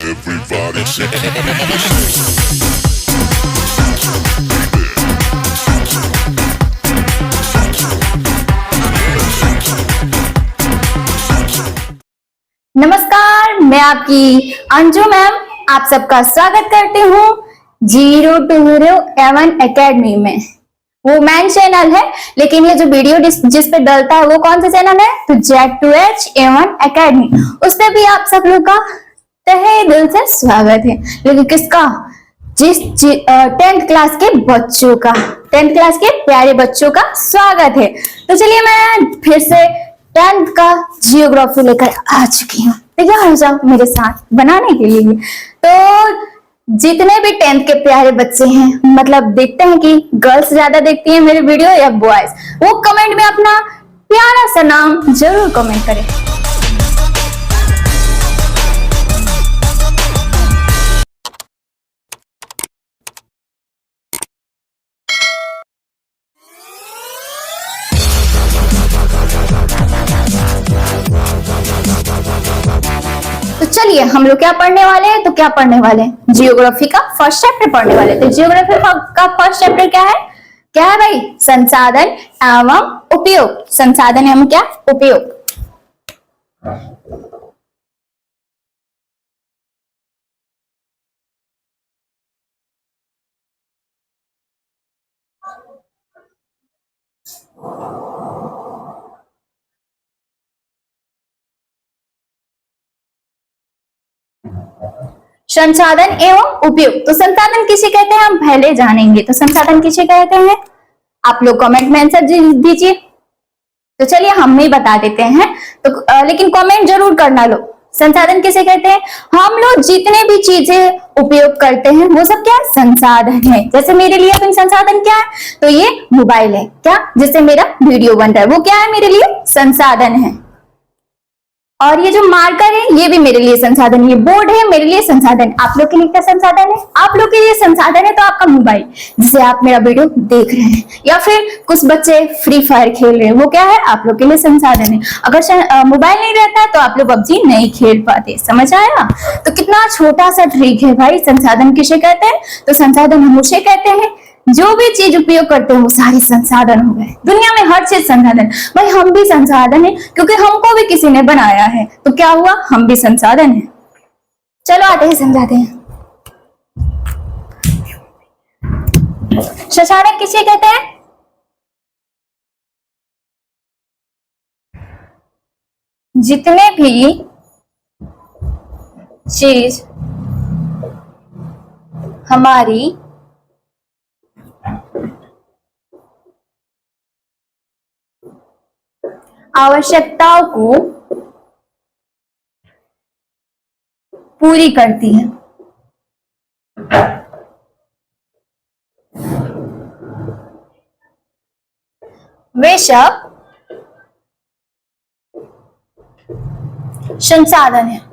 Everybody shake it. नमस्कार, मैं आपकी अंजू मैम आप सबका स्वागत करती हूँ 020 एकेडमी में। वो मैन चैनल है, लेकिन ये जो वीडियो जिस पे डलता है वो कौन सा चैनल है? तो Z2H एकेडमी। उस पे भी आप सब लोग का तहे दिल से स्वागत है। लेकिन किसका? 10th क्लास के बच्चों का, 10th क्लास के प्यारे बच्चों का स्वागत है। तो चलिए मैं फिर से 10th का जियोग्राफी लेकर आ चुकी हूँ। तैयार हो जाओ मेरे साथ बनाने के लिए। तो जितने भी 10th के प्यारे बच्चे हैं, मतलब देखते हैं कि गर्ल्स ज्यादा देखती हैं मेरे वीडियो या बॉयज, वो कमेंट में अपना प्यारा सा नाम जरूर कमेंट करें। तो चलिए हम लोग क्या पढ़ने वाले हैं? तो क्या पढ़ने वाले हैं? जियोग्राफी का फर्स्ट चैप्टर पढ़ने वाले हैं। तो जियोग्राफी का फर्स्ट चैप्टर क्या है? क्या है भाई? संसाधन एवं उपयोग। संसाधन एवं क्या? उपयोग। संसाधन एवं उपयोग। तो संसाधन किसे कहते हैं हम पहले जानेंगे। तो संसाधन किसे कहते हैं? आप लोग कमेंट में आंसर दीजिए। तो चलिए हम ही बता देते हैं। तो लेकिन कमेंट जरूर करना। लो संसाधन किसे कहते हैं? हम लोग जितने भी चीजें उपयोग करते हैं वो सब क्या है? संसाधन है। जैसे मेरे लिए अपनी संसाधन क्या है? तो ये मोबाइल है। क्या? जिससे मेरा वीडियो बन रहा है, वो क्या है मेरे लिए? संसाधन है। और ये जो मार्कर है ये भी मेरे लिए संसाधन है। ये बोर्ड है मेरे लिए संसाधन। आप लोग के लिए क्या संसाधन है? आप लोग के लिए संसाधन है तो आपका मोबाइल, जिसे आप मेरा वीडियो देख रहे हैं, या फिर कुछ बच्चे फ्री फायर खेल रहे हैं, वो क्या है? आप लोग के लिए संसाधन है। अगर मोबाइल नहीं रहता तो आप लोग PUBG नहीं खेल पाते। समझ आया? तो कितना छोटा सा ट्रिक है भाई। संसाधन किसे कहते हैं? तो संसाधन हम उसे कहते हैं जो भी चीज उपयोग करते हैं वो सारे संसाधन हो गए। दुनिया में हर चीज संसाधन। भाई हम भी संसाधन है, क्योंकि हमको भी किसी ने बनाया है। तो क्या हुआ? हम भी संसाधन है। चलो आते हैं, समझाते हैं। शशांक किसे कहते हैं? जितने भी चीज हमारी आवश्यकताओं को पूरी करती है। वे सब संसाधन है।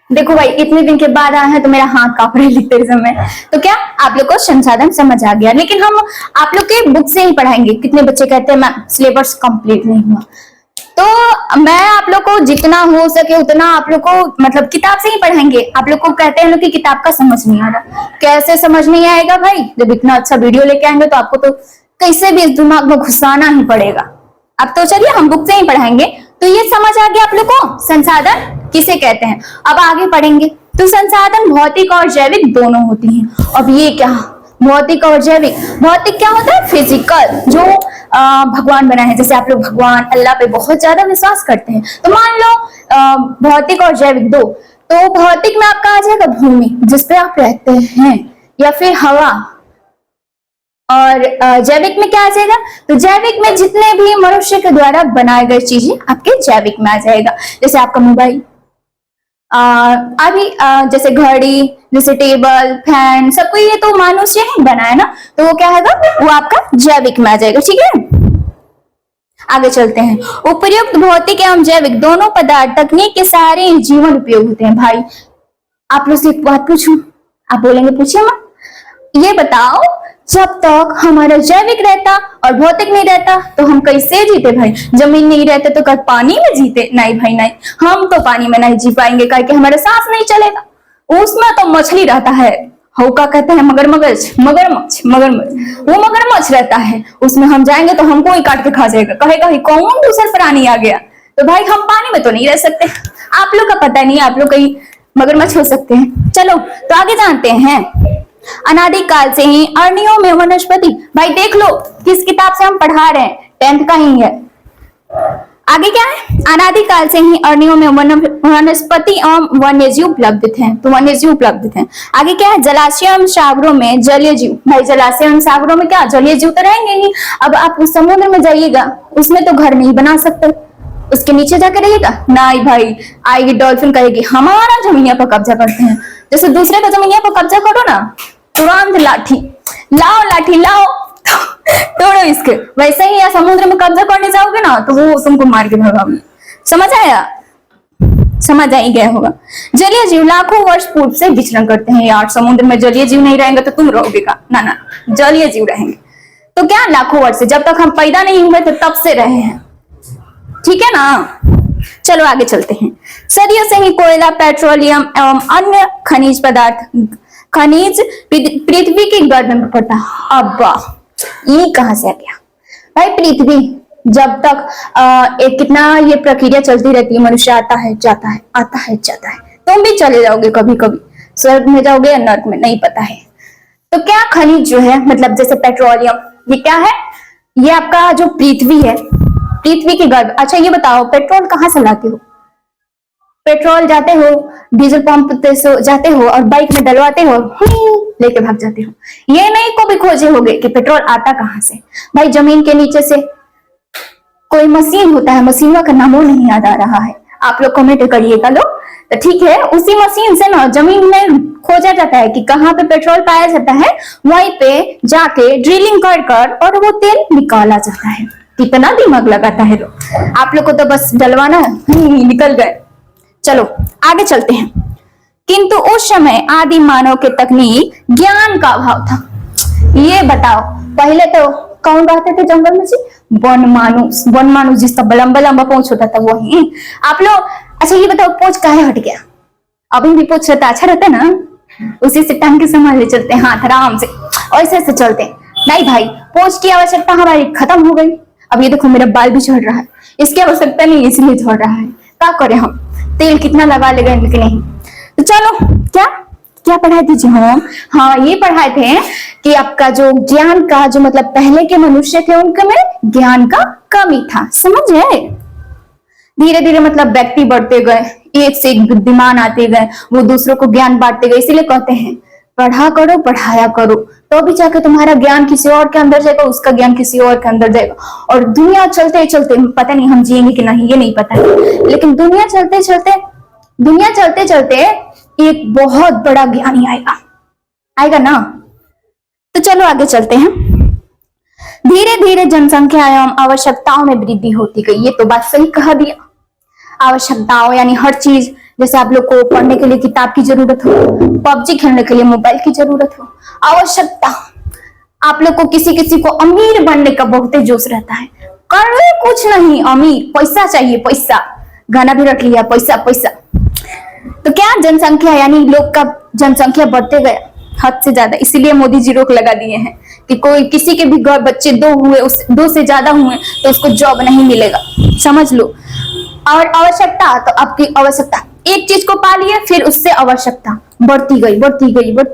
देखो भाई इतने दिन के बाद आया है तो मेरा हाथ कांप रहा है लिखते समय। तो क्या आप लोग को संसाधन समझ आ गया? लेकिन हम आप लोग के बुक से ही पढ़ाएंगे। कितने बच्चे कहते हैं मैम सिलेबस कंप्लीट नहीं हुआ? तो मैं आप लोग को जितना हो सके उतना आप लोग को मतलब किताब से ही पढ़ाएंगे। आप लोग को कहते हैं कि किताब का समझ नहीं आ रहा। कैसे समझ नहीं आएगा भाई? जब इतना अच्छा वीडियो लेके आएंगे तो आपको तो कैसे भी इस दिमाग में घुसाना ही पड़ेगा। अब तो चलिए हम बुक से ही पढ़ाएंगे। तो ये समझ आ गया आप लोग को संसाधन किसे कहते हैं। अब आगे पढ़ेंगे। तो संसाधन भौतिक और जैविक दोनों होती हैं। अब ये क्या? भौतिक और जैविक। भौतिक क्या होता है? फिजिकल, जो भगवान बनाए हैं। जैसे आप लोग भगवान अल्लाह पे बहुत ज्यादा विश्वास करते हैं, तो मान लो भौतिक और जैविक दो। तो भौतिक में आपका आ जाएगा भूमि, जिसपे आप रहते हैं, या फिर हवा। और जैविक में क्या आ जाएगा? तो जैविक में जितने भी मनुष्य के द्वारा बनाए गए चीजें आपके जैविक में आ जाएगा। जैसे आपका मोबाइल, अभी जैसे घड़ी, जैसे टेबल, फैन, सब कोई ये तो मनुष्य ही बनाया ना, तो वो क्या है? वो आपका जैविक में आ जाएगा। ठीक है, आगे चलते हैं। उपयुक्त भौतिक एवं जैविक दोनों पदार्थ तकनीक के सारे जीवन उपयोग होते हैं। भाई आप लोग से एक बात पूछूं, आप बोलेंगे पूछिए मत। ये बताओ जब तक हमारा जैविक रहता और भौतिक नहीं रहता तो हम कैसे जीते भाई। जमीन नहीं रहते तो क्या पानी में जीते? नहीं भाई नहीं, हम तो पानी में नहीं जी पाएंगे, क्योंकि हमारा सांस नहीं चलेगा। उसमें तो मछली रहता है, हौका कहते हैं मगरमच्छ, मगरमच्छ मगरमच्छ, वो मगरमच्छ रहता है, उसमें हम जाएंगे तो हमको ही काट के खा जाएगा, कहेगा ही कौन दूसरा प्राणी आ गया। तो भाई हम पानी में तो नहीं रह सकते। आप लोग का पता नहीं, आप लोग कहीं मगरमच्छ हो सकते हैं। चलो तो आगे जानते हैं। अनादिकाल से ही अरण्यों में वनस्पति, भाई देख लो किस किताब से हम पढ़ा रहे हैं, 10th का ही है। आगे क्या है? अनादिकाल से ही अरण्यों में वनस्पति एवं वन्यजीव उपलब्ध थे, तो वन्यजीव उपलब्ध थे। आगे क्या है? जलाशय एवं सागरों में जलीय जीव, भाई जलाशय एवं सागरों में क्या जलीय जीव तो रहेंगे ही। अब आप उस समुद्र में जाइएगा, उसमें तो घर नहीं बना सकते, उसके नीचे जाकर रहिएगा, नहीं भाई आएगी डॉल्फिन, कहेगी हमारा जमीनिया पर कब्जा करते हैं। जैसे दूसरे का जमीनिया पर कब्जा करो ना, तुरंत लाठी लाओ, लाठी लाओ तोड़ो इसके। वैसे ही या समुद्र में कब्जा करने जाओगे ना तो वो तुमको मार के भगाओगे। समझ आया? समझ आ ही गया होगा। जलीय जीव लाखों वर्ष पूर्व से विचरण करते हैं। यार समुद्र में जलीय जीव नहीं रहेंगे तो तुम रहोगे का? ना ना, जलीय जीव रहेंगे। तो क्या लाखों वर्ष से, जब तक हम पैदा नहीं हुए थे तब से रहे हैं, ठीक है ना। चलो आगे चलते हैं। सदियों से ही कोयला, पेट्रोलियम एवं अन्य खनिज पदार्थ, खनिज पृथ्वी के गर्भ में पड़ता। अब ये कहां से आ गया भाई? पृथ्वी जब तक एक कितना ये प्रक्रिया चलती रहती है, मनुष्य आता है जाता है, आता है जाता है। तुम भी चले जाओगे कभी कभी, स्वर्ग में जाओगे या नर्क में, नहीं पता है। तो क्या खनिज जो है, मतलब जैसे पेट्रोलियम, ये क्या है? ये आपका जो पृथ्वी है, पृथ्वी के गर्भ। अच्छा ये बताओ, पेट्रोल कहां से लाते हो? पेट्रोल जाते हो डीजल पंप पे जाते हो और बाइक में डलवाते हो, लेके भाग जाते हो। ये नहीं को भी खोजे होगे कि पेट्रोल आता कहां से। भाई जमीन के नीचे से कोई मशीन होता है, मशीनों का नाम नहीं याद आ रहा है, आप लोग कमेंट करिएगा लो। तो ठीक है, उसी मशीन से ना जमीन में खोजा जाता है कि कहाँ पे पेट्रोल पाया जाता है, वहीं पे जाके ड्रिलिंग कर कर और वो तेल निकाला जाता है। कितना दिमाग लगाता है लोग। आप लोग को तो बस डलवाना निकल गए। चलो आगे चलते हैं। किंतु उस समय आदि मानव के तकनीक ज्ञान का अभाव था। ये बताओ, पहले तो कौन रहते थे जंगल में जी? वन मानुस, वन मानुस जिसका लंबा लंबा पूंछ होता था वही। आप लोग अच्छा ये बताओ, पूंछ काहे हट गया? अभी भी पूंछ रहता, अच्छा रहता ना, उसी से टांग के संभाल चलते हैं, हाथ आराम से ऐसे से चलते। नहीं भाई, पूंछ की आवश्यकता हमारी खत्म हो गई। अब ये देखो मेरा बाल भी झड़ रहा है, इसकी आवश्यकता नहीं इसलिए झड़ रहा है। क्या करें हम, तेल कितना लगा लेगा लेकिन नहीं। तो चलो क्या क्या पढ़ाए थे जी हम? हाँ ये पढ़ाए थे कि आपका जो ज्ञान का जो मतलब पहले के मनुष्य थे उनके में ज्ञान का कमी था। समझे? धीरे धीरे मतलब व्यक्ति बढ़ते गए, एक से एक बुद्धिमान आते गए, वो दूसरों को ज्ञान बांटते गए। इसीलिए कहते हैं पढ़ा करो पढ़ाया करो, तो भी जाके तुम्हारा ज्ञान किसी और के अंदर जाएगा, उसका ज्ञान किसी और के अंदर जाएगा। और दुनिया चलते चलते, पता नहीं हम जिएंगे कि नहीं ये नहीं पता है, लेकिन दुनिया चलते चलते एक बहुत बड़ा ज्ञानी आएगा ना। तो चलो आगे चलते हैं। धीरे धीरे जनसंख्या एवं आवश्यकताओं में वृद्धि होती गई। ये तो बात सही कहा दिया। आवश्यकताओं यानी हर चीज, जैसे आप लोग को पढ़ने के लिए किताब की जरूरत हो, पबजी खेलने के लिए मोबाइल की जरूरत हो, आवश्यकता। आप लोग को किसी किसी को अमीर बनने का बहुत जोश रहता है, करने कुछ नहीं, अमीर, पैसा चाहिए, पैसा। गाना भी रख लिया, पैसा पैसा। तो क्या जनसंख्या यानी लोग का जनसंख्या बढ़ते गया हद से ज्यादा, इसीलिए मोदी जी रोक लगा दिए हैं कि कोई किसी के भी घर बच्चे दो से ज्यादा हुए तो उसको जॉब नहीं मिलेगा। समझ लो। और आवश्यकता, तो आपकी आवश्यकता एक चीज को पा लिए, फिर उससे आवश्यकता बढ़ती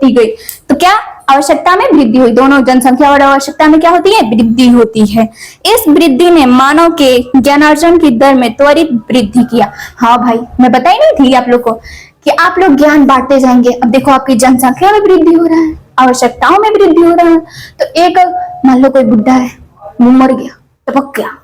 गई। तो क्या आवश्यकता में वृद्धि हुई। दोनों जनसंख्या और आवश्यकता में क्या होती है? वृद्धि होती है। इस वृद्धि ने मानव के ज्ञानार्जन की दर में त्वरित वृद्धि किया। हाँ भाई, मैं बताई नहीं थी आप लोग को कि आप लोग ज्ञान बांटते जाएंगे। अब देखो आपकी जनसंख्या में वृद्धि हो रहा है, आवश्यकताओं में वृद्धि हो रहा है। तो एक मान लो कोई बुढ़ा है, वो मर गया, टपक गया,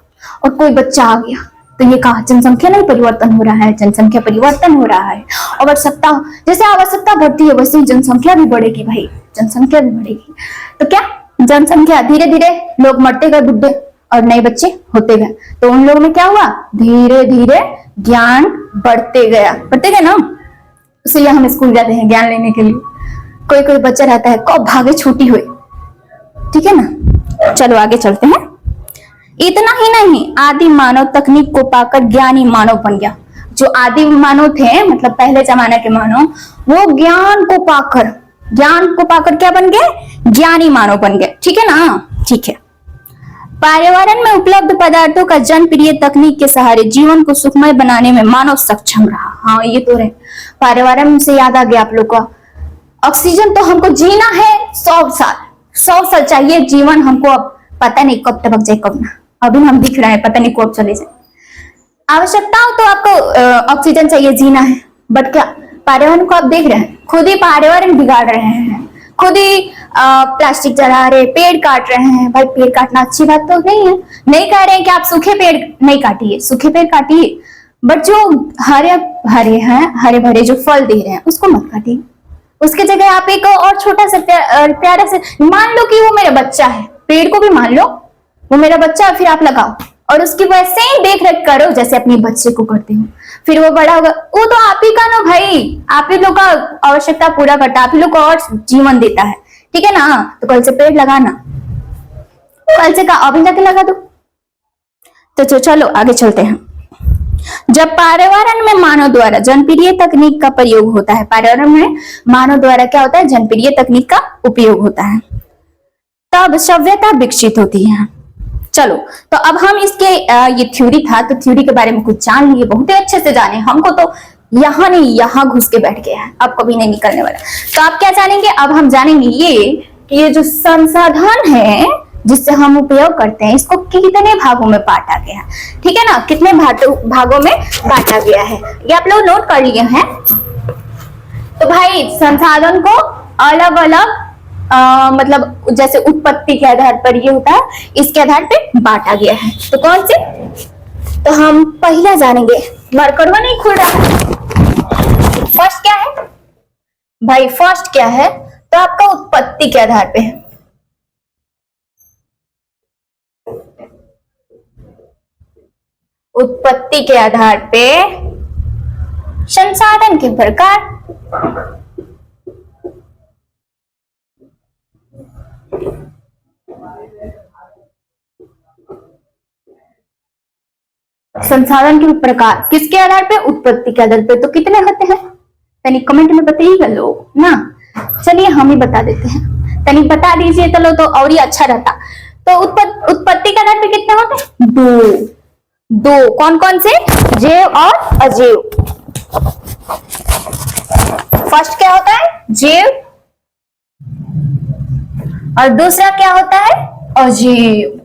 और कोई बच्चा आ गया, तो ये कहा जनसंख्या नहीं परिवर्तन हो रहा है, जनसंख्या परिवर्तन हो रहा है। आवश्यकता, जैसे आवश्यकता बढ़ती है वैसे जनसंख्या भी बढ़ेगी भाई, जनसंख्या भी बढ़ेगी। तो क्या जनसंख्या, धीरे धीरे लोग मरते गए, बुढ़े, और नए बच्चे होते गए। तो उन लोगों में क्या हुआ? धीरे धीरे ज्ञान बढ़ते गए ना। इसलिए हम स्कूल जाते हैं ज्ञान लेने के लिए। कोई कोई बच्चा रहता है कब भागे छुट्टी हुई, ठीक है ना। चलो आगे चलते हैं। इतना ही नहीं, आदि मानव तकनीक को पाकर ज्ञानी मानव बन गया। जो आदि मानव थे, मतलब पहले जमाने के मानव, वो ज्ञान को पाकर क्या बन गए? ज्ञानी मानव बन गए। ठीक है ना। ठीक है। पर्यावरण में उपलब्ध पदार्थों का जनप्रिय तकनीक के सहारे जीवन को सुखमय बनाने में मानव सक्षम रहा। हाँ ये तो रहे। पर्यावरण से याद आ गया आप लोग का, ऑक्सीजन तो हमको जीना है 100 साल चाहिए जीवन हमको। अब पता नहीं कब टपक जाए कब ना, अभी हम दिख रहे हैं, पता नहीं कब चले जाए। आवश्यकता हो तो आपको ऑक्सीजन चाहिए, जीना है। बट क्या पर्यावरण को आप देख रहे हैं, खुद ही पर्यावरण बिगाड़ रहे हैं, खुद ही प्लास्टिक जला रहे, पेड़ काट रहे हैं। भाई पेड़ काटना अच्छी बात तो नहीं है, नहीं कह रहे हैं कि आप सूखे पेड़ नहीं काटिए, सूखे पेड़ काटिए, बट जो हरे भरे हैं, हरे भरे जो फल दे रहे हैं उसको मत काटिए। उसके जगह आप एक और छोटा सा प्यारा से, मान लो कि वो मेरा बच्चा है, पेड़ को भी मान लो वो मेरा बच्चा है, फिर आप लगाओ और उसकी वैसे ही देख रेख करो जैसे अपने बच्चे को करते हो। फिर वो बड़ा होगा, वो तो आप ही का ना भाई, आप ही लोग का आवश्यकता पूरा करता है, आप ही लोग को और जीवन देता है। ठीक है ना। तो कल से पेड़ लगाना, कल से का अभी जाके लगा दो। तो चलो आगे चलते हैं। जब पर्यावरण में मानव द्वारा जनप्रिय तकनीक का प्रयोग होता है, पर्यावरण में मानव द्वारा क्या होता है? जनप्रिय तकनीक का उपयोग होता है, तब सभ्यता विकसित होती है। चलो तो अब हम इसके ये थ्योरी था, तो थ्योरी के बारे में कुछ जान लिए, बहुत ही अच्छे से जाने। हमको तो यहाँ नहीं यहाँ घुस के बैठ गया है, अब कभी नहीं निकलने वाला। तो आप क्या जानेंगे? अब हम जानेंगे ये कि ये जो संसाधन है जिससे हम उपयोग करते हैं, इसको कितने भागों में बांटा गया है। ठीक है ना, कितने भागों में बांटा गया है, ये आप लोग नोट कर लिए हैं। तो भाई संसाधन को अलग अलग मतलब जैसे उत्पत्ति के आधार पर ये होता है, इसके आधार पे बांटा गया है। तो कौन से? तो हम पहला जानेंगे, मार्करवा नहीं खुल रहा। फर्स्ट क्या है भाई? फर्स्ट क्या है? तो आपका उत्पत्ति के आधार पे है। उत्पत्ति के आधार पे संसाधन के प्रकार। संसाधन के प्रकार किसके आधार पे? उत्पत्ति के आधार पे। तो कितने होते हैं तनी कमेंट में बताइएगा लोग ना। चलिए हम ही बता देते हैं, तनी बता दीजिए चलो तो और ही अच्छा रहता। तो उत्पत्ति के आधार पे कितने होते हैं? दो। कौन कौन से? जैव और अजैव। फर्स्ट क्या होता है? जैव, और दूसरा क्या होता है? अजैव।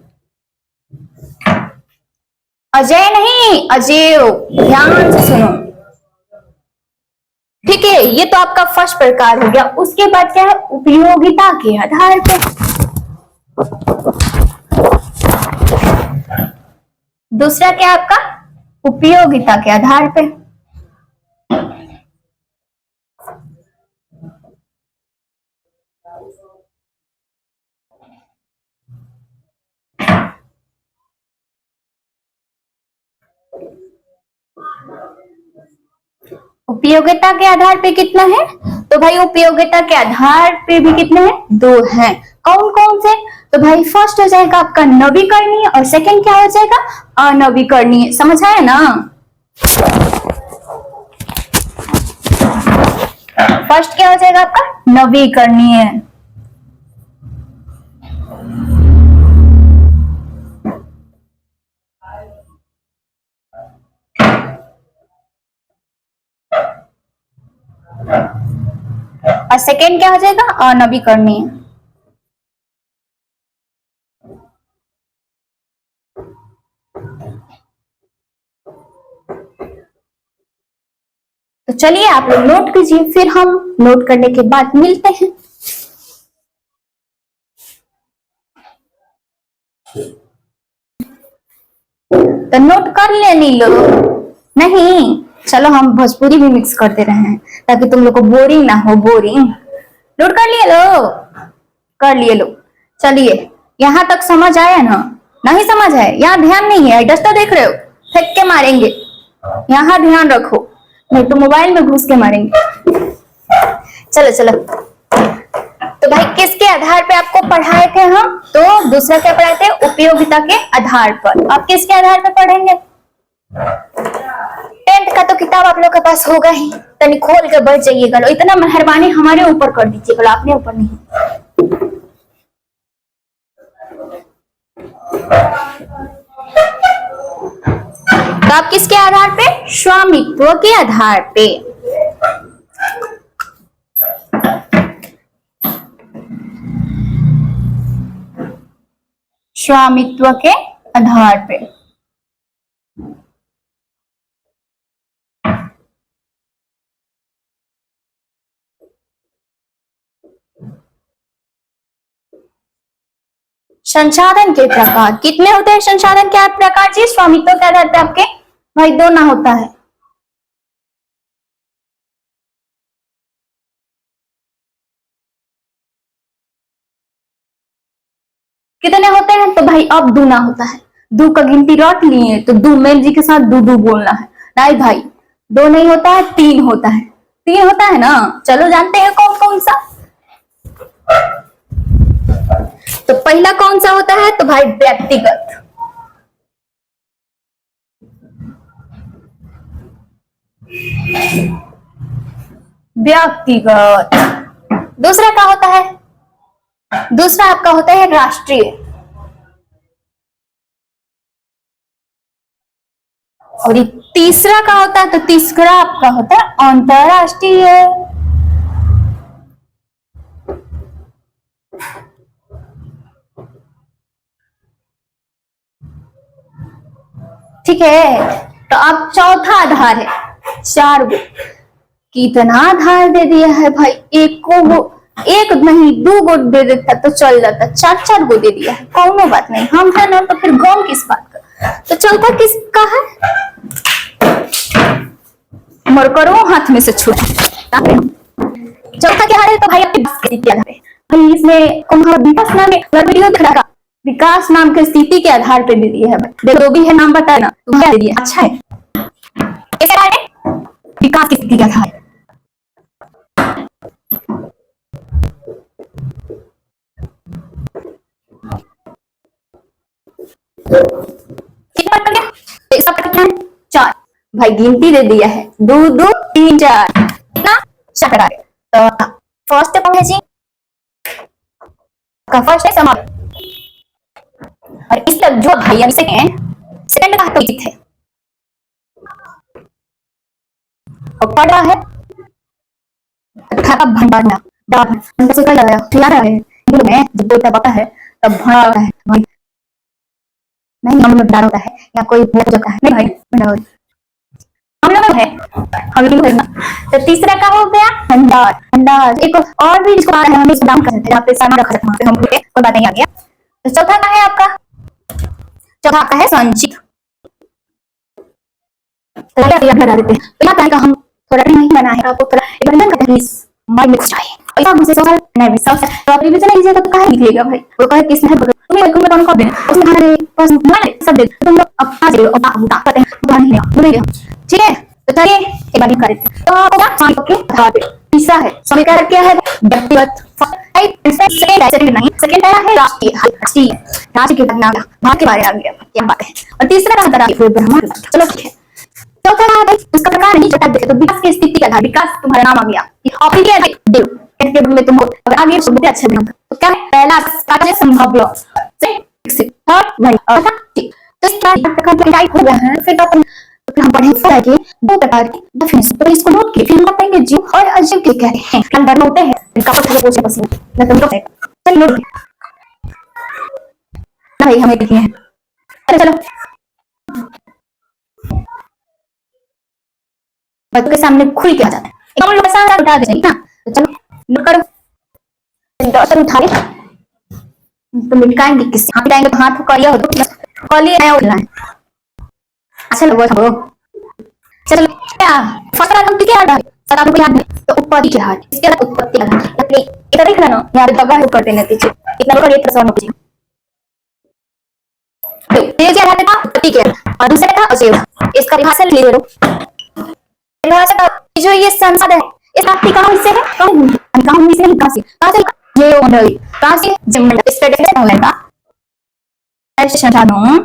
अजय नहीं, अजैव, ध्यान से सुनो। ठीक है, ये तो आपका फर्स्ट प्रकार हो गया। उसके बाद क्या है? उपयोगिता के आधार पे। दूसरा क्या आपका? उपयोगिता के आधार पे। उपयोगिता के आधार पे कितना है? तो भाई उपयोगिता के आधार पे भी कितने हैं? 2 हैं। कौन कौन से? तो भाई फर्स्ट हो जाएगा आपका नवीकरणीय, और सेकंड क्या हो जाएगा? अनवीकरणीय। समझ आया ना? फर्स्ट क्या हो जाएगा आपका? नवीकरणीय। और सेकेंड क्या हो जाएगा? अनवीकरणीय। तो चलिए आप लोग नोट कीजिए, फिर हम नोट करने के बाद मिलते हैं। तो नोट कर लेनी लो नहीं, चलो हम भोजपुरी भी मिक्स करते रहे हैं ताकि तुम लोग को बोरिंग ना हो। बोरिंग नोट कर लिए लो? कर लिए लो। चलिए यहां तक समझ आया ना? नहीं समझ है? यहाँ ध्यान नहीं है, डस्टर देख रहे हो? फेंक के मारेंगे, यहाँ ध्यान रखो, नहीं तो मोबाइल में घुस के मारेंगे। चलो चलो तो भाई किसके आधार पे आपको पढ़ाए थे हम? तो दूसरा क्या पढ़ाए थे? उपयोगिता के आधार पर। आप किसके आधार पर पढ़ेंगे? 10th का तो किताब आप लोग के पास होगा ही, तनी खोल के बैठ जाइएगा। लो इतना मेहरबानी हमारे ऊपर कर दीजिएगा, अपने ऊपर नहीं। तो आप किसके आधार पे? स्वामित्व के आधार पे। स्वामित्व के आधार पे। संसाधन के प्रकार कितने होते हैं? संसाधन के प्रकार जी स्वामित्व के आधार पे आपके भाई दो ना होता है। कितने होते हैं? तो भाई अब दो ना होता है। दो का गिनती रट लिए तो दो मेल जी के साथ दो दो बोलना है। नहीं भाई, दो नहीं होता है, तीन होता है। तीन होता है ना? चलो जानते हैं कौन कौन सा। तो पहला कौन सा होता है? तो भाई व्यक्तिगत। व्यक्तिगत। दूसरा क्या होता है? दूसरा आपका होता है राष्ट्रीय। और ये तीसरा का होता है? तो तीसरा आपका होता है अंतरराष्ट्रीय। ठीक है, तो अब चौथा आधार है। चार गो। कितना आधार दे दिया है भाई? एक को एक नहीं दो गो दे देता तो चल जाता, चार चार गो दे दिया है। कौनो बात नहीं, हम है ना, तो फिर गम किस बात का। तो चौथा किसका है? मर करो हाथ में से छूट। चौथा क्या है? तो भाई आपके भाई इसमें विकास नाम है, विकास नाम के स्थिति के आधार पे दे दिया है। देखो जो भी है नाम बताए ना, तो क्या दे दिया? अच्छा है, कैसे है? विकास की स्थिति के आधार। कितना कर गया? इसका कितना है? चार। भाई गिनती दे दिया है, दो दो तीन चार, कितना? चार। तो फर्स्ट कौन है जी? का फर्स्ट है समाप्त। और इस तक जो भाई सेकंड का तो है। और पढ़ रहा है भंडार से कर लगाया खिला रहा है। जब बोलता बका है तब भरा होता है भाई, नहीं हम लोग होता है या कोई जगह है नहीं भाई, भंडार हम लोग है, हम लोग करना। तो तीसरा का हो गया भंडार। भंडार एक और भी जिसको है, हम इसको नाम कर सकते हैं, यहाँ पे सामान रखा सकते हैं, हम कोई बात नहीं आ गया। तो चौथा का है आपका? चौथा आपका है संचित। तो बना देते हैं। तो यहाँ का हम थोड़ा नहीं बना है, आपको थोड़ा बंधन का माइंड में चाहिए। ऐसा मुझे सोचल नहीं विश्वास है, तो आप रिवीजन लीजिएगा तो कहाँ लिखिएगा भाई? वो कहे किसने है तुम्हें बिल्कुल में कौन कर देना, उसमें हमारे पास माने सब दे तुम लोग अपना दे अब आप करते हैं बुरा नहीं लेगा बुरा ठीक है। तो चलिए एक बार कर देते हैं। तो होगा स्वामी के आधार पे। तीसरा है स्वामी का क्या है? व्यक्तिगत। सेकंड नहीं, सेकंड है राष्ट्रीय। राष्ट्रीय राज्य के भारत के बारे में आ गया, क्या बात है। और तीसरा रहा ब्रह्मांड। चलो ठीक है। चौथा है उसका प्रकार नहीं चटा देखे तो विकास की स्थिति का आधार। विकास तुम्हारा नाम आ गया, टेबल में तुम आगे सुनते अच्छे दिन। तो क्या है? पहला कार्य संभव से विकसित और ठीक। तो इस प्रकार के टाइप हो गया है। फिर हम पढ़ेंगे कि दो प्रकार की डेफिनेशन। तो इसको नोट कीजिए, फिर हम बताएंगे जीव और अजीव के क्या हैं। अंदर होते हैं इनका पता पूछे पसंद मैं तुमको चल नोट भाई हमें लिखे हैं। चलो बच्चों के सामने खुल के आ जाता है, एकदम लोग ऐसा उठा दे ना। तो चलो नोट करो, डॉक्टर उठा ले तो मिटाएंगे किससे? हाथ मिटाएंगे तो हाथ कलिया हो तो कलिया नया उठना है। अच्छा लोगों को चलो क्या फसरा हम क्या है सर आपको याद है? तो उत्पत्ति के हाथ इसके बाद उत्पत्ति का मतलब इधर देख रहे ना, यहां पे दबा है करते नहीं पीछे इतना कर 1% पीछे। तो ये क्या था? उत्पत्ति के और दूसरा था अजीव। इसका भाषा ले लो। भाषा जो ये संसाधन है इस प्राप्ति कहां से है? कहां से जियोमंडल कहाँ से जियोमंडल इसका डेफिनेशन होगा ऐसे संसाधनों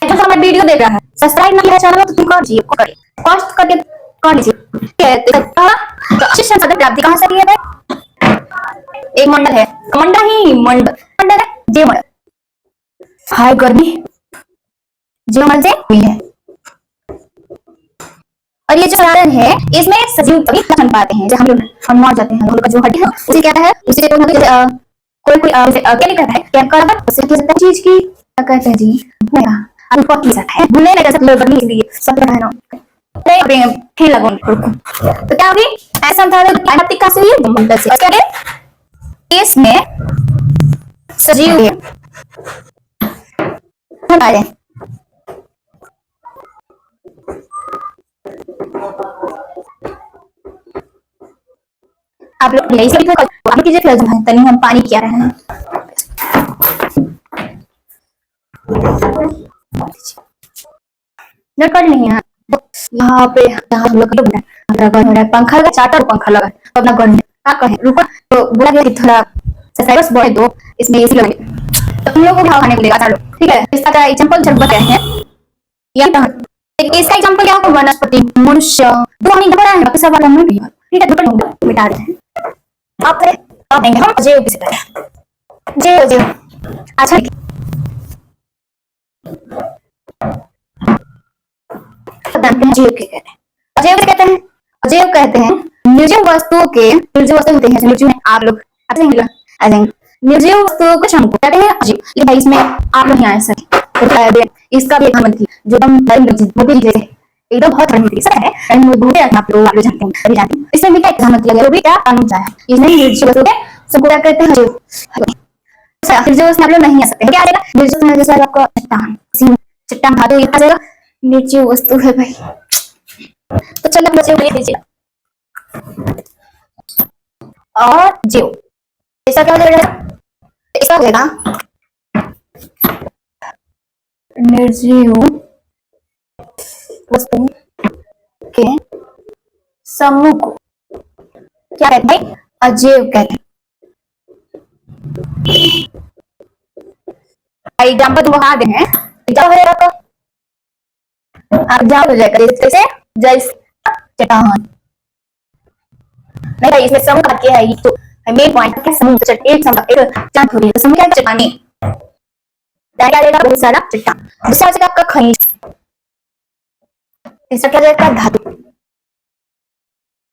जो हमारा वीडियो देख रहा है सब्सक्राइब नहीं किया चैनल तो तुम कर जियो कर कॉस्ट करके कर लीजिए ठीक है तो अच्छे संसाधन प्राप्ति कहाँ से की है भाई एक मंडल है मंडल ही मंडल मंडल है जियोमंडल हाय गर्मी जियोमंडल से हुई है और ये जो उदाहरण है इसमें सजीव तभी लक्षण पाते हैं जब हम मर जाते हैं हम लोग का जो हड्डी है उसे क्या है उसे कोई कोई क्या नहीं कहता है क्या करता है उसे किस चीज की क्या कहते हैं जी भूलेगा अभी बहुत की जाता है भूलने लगा सब लोग इसलिए सब लोग है ना खेल लगो तो क्या होगी ऐसा था प्राकृतिक का से ये मंडल से क्या है इसमें सजीव है आप लोग यही सब पानी कीजिए फिर है तनी हम पानी क्या रहे हैं नटकट नहीं है यहाँ पे यहाँ हम लोग पंखा लगा चार्टर पंखा लगा तो अपना गन क्या कहें रुको तो बोला गया कि थोड़ा सब्सक्राइबर्स बढ़े दो इसमें एसी लगे तो तुम लोग को भाव खाने को लेगा चलो ठीक है इसका एग्जांपल चल बताए हैं इसका एग्जांपल क्या होगा वनस्पति मनुष्य दो हम पढ़ा है बाकी सब वाला में भी ठीक है दुपट्टा मिटा रहे हैं आप देंगे हम जेब से पहले जेब अच्छा जेब के कहते हैं जेब कहते हैं जेब कहते हैं निर्जीव वस्तुओं के निर्जीव वस्तु होते हैं निर्जीव आप लोग निर्जीव वस्तुओं को शंकु कहते हैं अजीब लेकिन इसमें आप लोग यहाँ सर इसका भी एक मंत्री जो हम मोदी जी जैसे एकदम बहुत बड़ी सर है बहुत आप लोग जानते हैं अभी जानते हैं इसमें भी क्या प्रधानमंत्री लगे वो भी क्या कानून चाहे इसमें निर्जीव वस्तु के सबको क्या कहते हैं निर्जीव वस्तु आप लोग नहीं आ सकते क्या आ जाएगा निर्जीव में जैसे आपका चट्टान चट्टान धातु आ जाएगा निर्जीव वस्तु है भाई तो चलो बच्चे को ये दीजिए और जीव ऐसा क्या हो जाएगा ऐसा हो जाएगा निर्जीव वस्तु के समूह को क्या कहते हैं अजैव कहते हैं एग्जाम्पल तुम वहां दे हैं एग्जाम्पल हो जाएगा जैसे जैसे चट्टान नहीं भाई इसमें समूह का क्या है ये तो मेन पॉइंट क्या समूह एक समूह एक चांद हो रही है समूह क्या चट्टानी क्या देगा बहुत सारा चट्टान दूसरा हो जाएगा आपका खनिज तीसरा क्या जाएगा धातु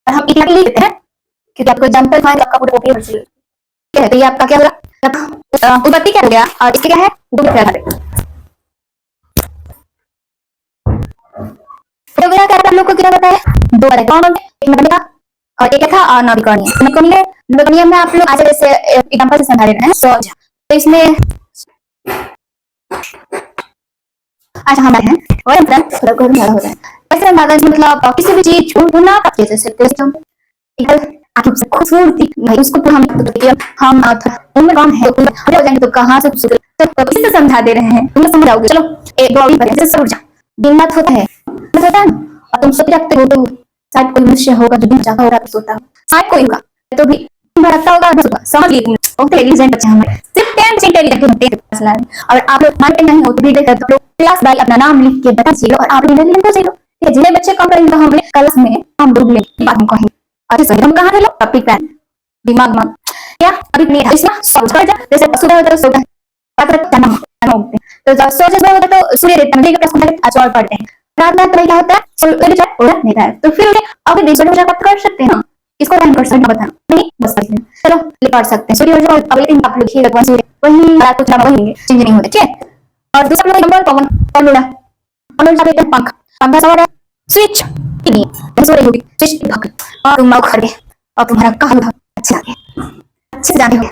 और हम इतना लिख देते हैं क्योंकि आपको एग्जांपल फाइल आपका पूरा कॉपी है ठीक है तो ये आपका क्या होगा उत्पत्ति क्या हो गया और इसके क्या है तो क्या आप लोग को क्या पता है दो तरह कौन एक मैकेनिकल और एक था नवीकरणीय नवीकरणीय में आप लोग आज जैसे एग्जांपल से समझा रहे हैं तो इसमें अच्छा हमारे हैं और मतलब थोड़ा गर्म ज्यादा हो जाए ऐसे मतलब किसी भी चीज को ना काट जैसे सिस्टम खूबसूरती नहीं उसको तो हम उम्र कौन है हो जाएंगे तो कहाँ से तो किससे समझा दे रहे हैं तुम समझाओगे चलो एक बॉडी पर जैसे सूरज दिन रात होता है ना और तुम सोते रखते हो तो शायद कोई मनुष्य होगा जो दिन जागा होगा तो सोता हो शायद कोई होगा तो भी रखता होगा समझ लीजिए बहुत इंटेलिजेंट बच्चे हमारे सिर्फ 10% इंटेलिजेंट होते हैं और आप लोग मानते नहीं हो तो भी देखो तो क्लास बाई अपना नाम लिख के बता दीजिए और आप लोग इंटेलिजेंट हो जाइए जितने बच्चे कम रहेंगे तो हम क्लास में हम लोग बात कहेंगे अच्छा सही हम कहाँ लो टॉपिक पे दिमाग में क्या अभी नहीं इसमें सोच कर जैसे सुबह होता है सोता तो जब सोच होता है तो सूर्य देवता नदी का प्रश्न आचरण पढ़ते हैं रात में तो क्या होता है सूर्य उड़त नहीं था तो फिर अगर दूसरे बजा कर सकते हैं इसको रन कर सकते बताना नहीं बस चलो पढ़ सकते हैं सूर्य जो अगले दिन आप लोग खेल सूर्य वही रात को चला वही चेंज नहीं होता ठीक है और दूसरा नंबर पवन पवन पंखा पंखा सवार स्विच सूर्य होगी स्विच ढक और तुम माउथ कर गए और तुम्हारा काम अच्छा आ गया अच्छे से जाने हो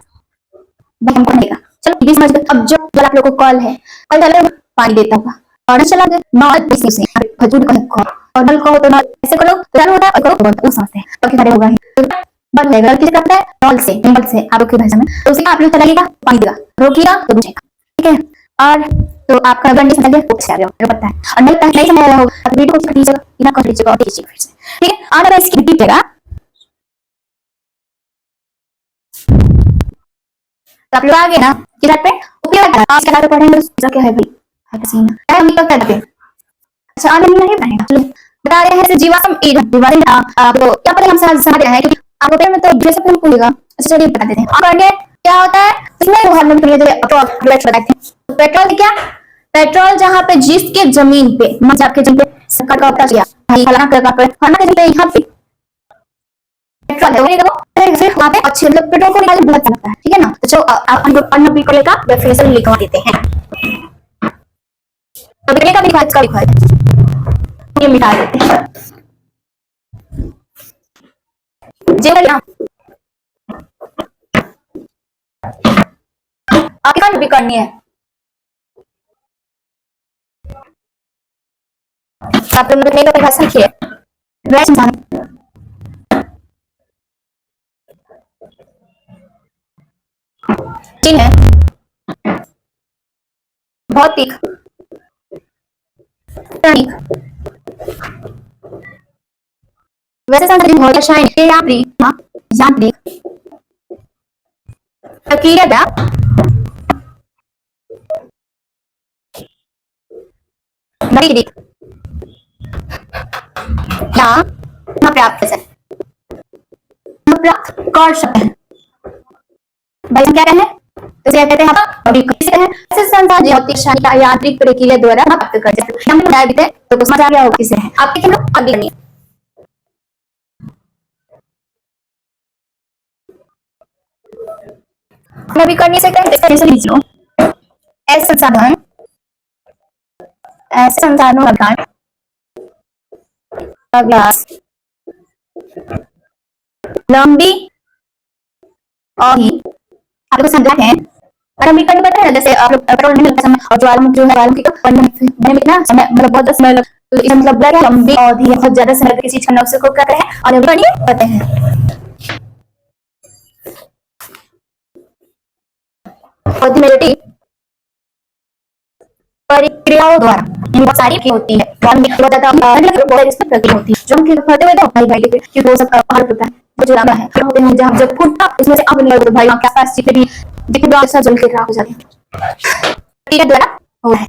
भाई हमको नहीं चलो ये समझ गए अब जो आप लोग को कॉल है कॉल डाले पानी देता होगा और चला गया नॉल इसी से खजूर का और नल को तो नल ऐसे करो रन होता है और करो वो समझते हैं तो क्या होगा बंद रहेगा किसे करता है नल से आप लोग की भाषा में तो उसी आप लोग चलाएगा पानी देगा रोकिएगा तो बुझेगा ठीक है और तो आपका गंडी समझ गया कुछ आ गया पता है और नहीं समझ रहा होगा वीडियो को कर लीजिएगा बिना कर लीजिएगा और ठीक है आना इसकी रिपीट जगह तो आप लोग आगे ना किताब पे उपयोग आज का तो पढ़ेंगे उसका क्या है भाई हसीना है हम तो कहते हैं अच्छा आगे नहीं पढ़ेंगे चलो बता रहे हैं जीवाश्म ईंधन विवादन आपको क्या पता हम समझ रहे हैं क्योंकि आपको पेड़ में तो जैसे फूल फूलेगा अच्छा चलिए बता देते हैं और आगे क्या होता है इसमें वो हार्मोन के लिए पेट्रोल बताते हैं पेट्रोल क्या पेट्रोल जहाँ पे जिसके जमीन पे मतलब आपके जमीन पे सरकार का उपराज किया भाई फलाना का पे फलाना के जमीन पे यहाँ पे पेट्रोल है वो फिर वहाँ पे अच्छे मतलब पेट्रोल को निकालने बहुत लगता है ठीक है ना तो चलो हम लोग अन्य बिकले का डेफिनेशन लिखवा देते हैं तो बिकले का भी लिखवा इसका लिखवा देते हैं ये मिटा देते हैं जे ना आपके काम भी करनी है आप लोग बिकले का परिभाषा लिखिए वैसे इंसान चिन्ह है भौतिक वैसे संसाधन भौतिक शायद यांत्रिक प्रक्रिया नैतिक या प्राप्त कर सकते हैं भाई हम क्या कहें तो कहते हैं ऐसे संसाधन भौतिक शायद यांत्रिक प्रक्रिया द्वारा प्राप्त कर सकते हैं हमने बताया भी थे तो समझ आ गया हो किसे है आपके क्या आगे नहीं मैं भी करनी सकता हूँ इसका आंसर लीजिए ऐसे संसाधनों का ज्ञान अभ्यास लंबी और ही आप लोग समझा है और हम भी करने पड़ता है जैसे आप लोग पेट्रोल नहीं मिलता समय और ज्वालामुखी जो है ज्वालामुखी को बनने में कितना समय मतलब बहुत समय लग तो इसका मतलब क्या है लंबी अवधि बहुत ज्यादा समय किसी चीज का नक्शे को क्या करते हैं और हम नहीं पता है अवधि प्रक्रियाओं द्वारा बहुत सारी होती है बहुत ज्यादा प्रक्रिया होती है जो हम खाते हुए तो भाई भाई क्योंकि वो सब पहाड़ होता है वो जो लंबा है होते हैं जहाँ जब फूटता उसमें से अब निकल तो भाई आपके पास जितने भी दिखा ऐसा जल के खराब हो जाते हैं ठीक है द्वारा हो रहा है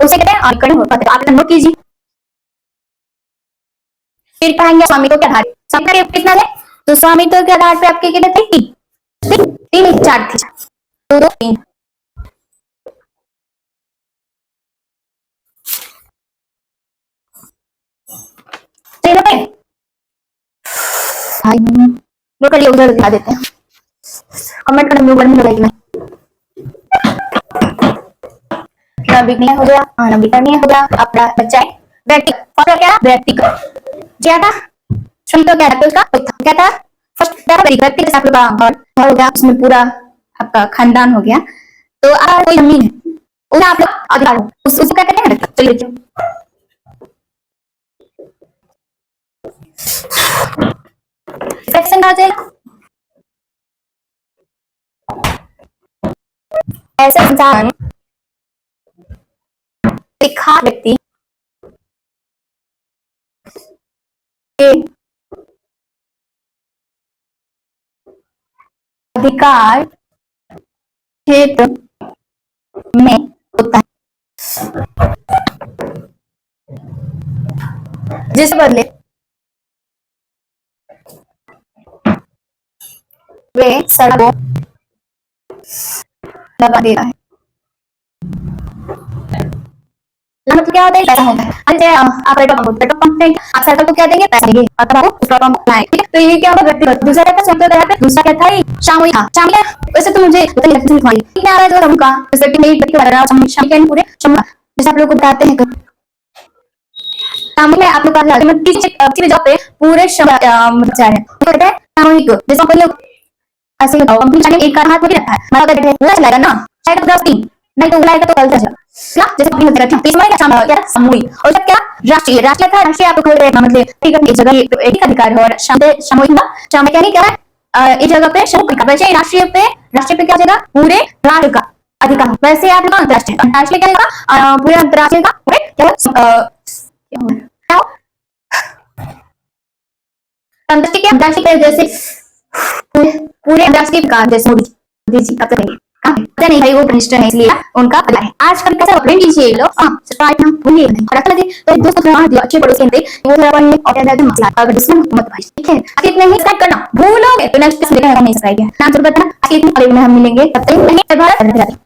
उसे कहते हैं आकरण होता है आप नोट कीजिए फिर कहेंगे स्वामित्व के आधार स्वामित्व का कितना है तो स्वामित्व के आधार पे आपके कितने थे तीन चार थे दो तीन करिए उधर दिखा देते हैं कमेंट करने में लाइक में नहीं हो गया नहीं हो गया अपना बच्चा है व्यक्तिगत और क्या व्यक्तिगत क्या था सुन तो क्या था उसका क्या था फर्स्ट क्या था व्यक्तिगत आपका घर हो गया उसमें पूरा आपका खानदान हो गया तो आप कोई जमीन है उन्हें आप लोग अधिकार हो उसको क्या कहते हैं चलिए सेक्शन आ जाएगा ऐसे इंसान लिखा व्यक्ति के अधिकार क्षेत्र में होता है जिस बदले वे सड़कों लगा दे रहा है मतलब क्या होता है पैसा होता है जैसे आप पेट्रोल पंप पे आप सरकार को क्या देंगे पैसा देंगे और तब आपको पेट्रोल पंप लाएंगे तो ये क्या होगा व्यक्तिगत दूसरा रहता है स्वतंत्र रहता है दूसरा क्या था शामिल वैसे तो मुझे पता नहीं लगता लिखवाई क्या आ रहा है जो हमका जैसे कि मेरी व्यक्ति बता रहा हूं शामिल पूरे शम्मा जैसे आप लोग को बताते हैं शामिल है आप लोग का मतलब किसी जॉब पे पूरे बच्चा है तो कहते हैं सामूहिक जैसे कोई लोग ऐसे बताओ कंपनी चाहे एक का हाथ में रखा है मतलब अगर बैठे चलाएगा ना चाहे तो 10 दिन नहीं तो बुलाएगा तो कल तक क्या जैसे अपनी होते रहते हैं इसमें क्या क्या सामूहिक और क्या राष्ट्रीय राष्ट्रीय था राष्ट्रीय आपको खोल रहे मतलब ठीक है एक जगह एक अधिकार है और सामूहिक ना सामूहिक क्या नहीं क्या है इस जगह पे सामूहिक वैसे राष्ट्रीय पे क्या जगह पूरे राष्ट्र का अधिकार वैसे आप लोग अंतरराष्ट्रीय क्या होगा पूरे अंतरराष्ट्रीय का पूरे क्या अंतरराष्ट्रीय जैसे पूरे राष्ट्रीय विकास जैसे मोदी जी का तो नहीं, पता नहीं भाई वो मिनिस्टर है इसलिए उनका पता है। आजकल कैसा अपडेट कीजिए ये लोग, हाँ स्टार्ट ना भूलिए नहीं, और अच्छा लगे तो दोस्तों थोड़ा दिया अच्छे पड़ोसी थे वो थोड़ा पढ़ ले और क्या कहते हैं मसला अगर दुश्मन मत भाई, ठीक है। आज इतना ही स्टार्ट करना भूलोगे तो नेक्स्ट देखना नहीं सब्सक्राइब किया नाम जरूर बताना। आज इतने अगले में हम मिलेंगे, तब तक भारत।